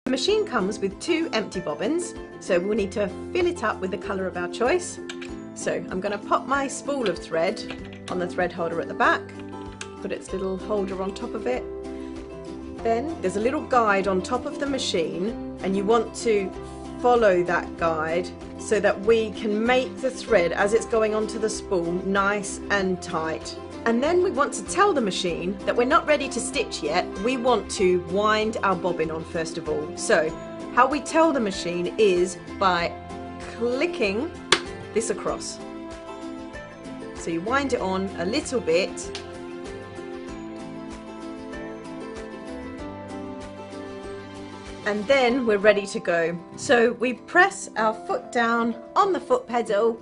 The machine comes with 2 empty bobbins, so we'll need to fill it up with the colour of our choice. So I'm going to pop my spool of thread on the thread holder at the back, put its little holder on top of it. Then there's a little guide on top of the machine, and you want to follow that guide so that we can make the thread as it's going onto the spool nice and tight. And then we want to tell the machine that we're not ready to stitch yet. We want to wind our bobbin on first of all. So how we tell the machine is by clicking this across. So you wind it on a little bit, and then we're ready to go. So we press our foot down on the foot pedal,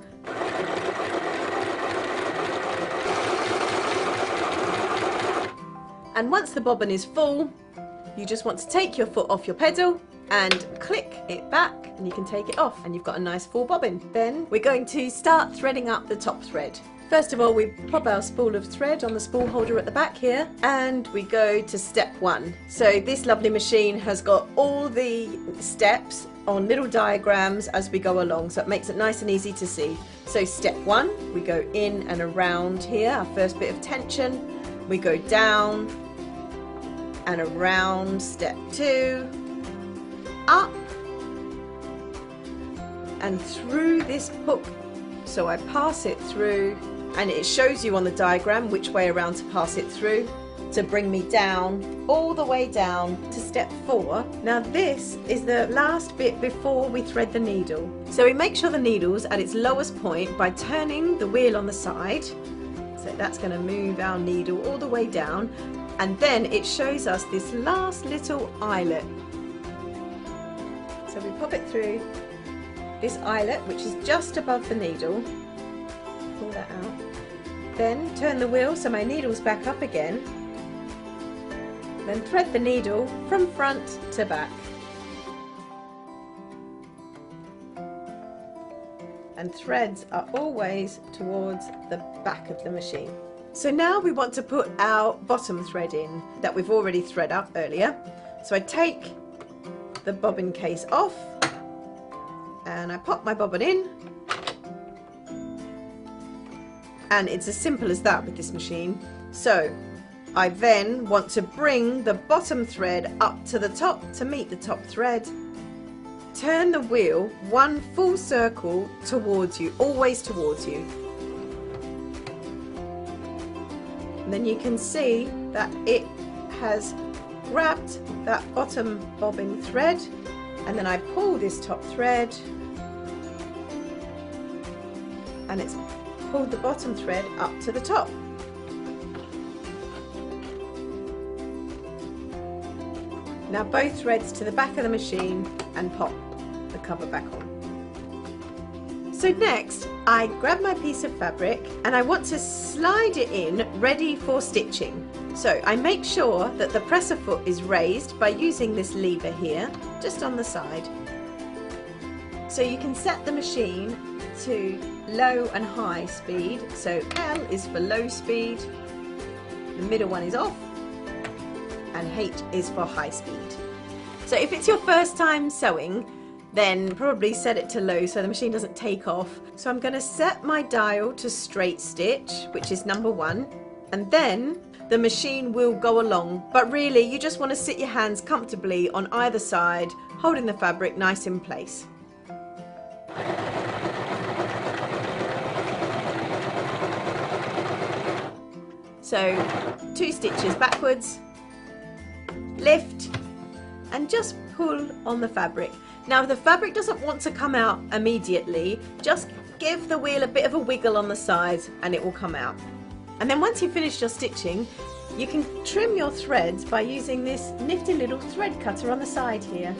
and once the bobbin is full, you just want to take your foot off your pedal and click it back, and you can take it off and you've got a nice full bobbin. Then we're going to start threading up the top thread. First of all, we pop our spool of thread on the spool holder at the back here, and we go to step 1. So this lovely machine has got all the steps on little diagrams as we go along, so it makes it nice and easy to see. So step 1, we go in and around here, our first bit of tension. We go down and around. Step 2, up and through this hook. So I pass it through, and it shows you on the diagram which way around to pass it through to bring me down, all the way down to step 4. Now this is the last bit before we thread the needle. So we make sure the needle's at its lowest point by turning the wheel on the side. So that's going to move our needle all the way down, and then it shows us this last little eyelet. So we pop it through this eyelet, which is just above the needle. Pull that out. Then turn the wheel so my needle's back up again. Then thread the needle from front to back. And threads are always towards the back of the machine. So now we want to put our bottom thread in that we've already thread up earlier. So I take the bobbin case off and I pop my bobbin in, and it's as simple as that with this machine. So I then want to bring the bottom thread up to the top to meet the top thread. Turn the wheel 1 full circle towards you, always towards you. And then you can see that it has grabbed that bottom bobbin thread, and then I pull this top thread, and it's pulled the bottom thread up to the top. Now both threads to the back of the machine and pop the cover back on. So next I grab my piece of fabric and I want to slide it in ready for stitching. So I make sure that the presser foot is raised by using this lever here just on the side. So you can set the machine to low and high speed. So L is for low speed, the middle one is off, and H is for high speed. So if it's your first time sewing, then probably set it to low so the machine doesn't take off. So I'm going to set my dial to straight stitch, which is number 1, and then the machine will go along. But really you just want to sit your hands comfortably on either side, holding the fabric nice in place. So 2 stitches backwards, lift, and just pull on the fabric. Now if the fabric doesn't want to come out immediately, just give the wheel a bit of a wiggle on the sides and it will come out. And then once you've finished your stitching, you can trim your threads by using this nifty little thread cutter on the side here.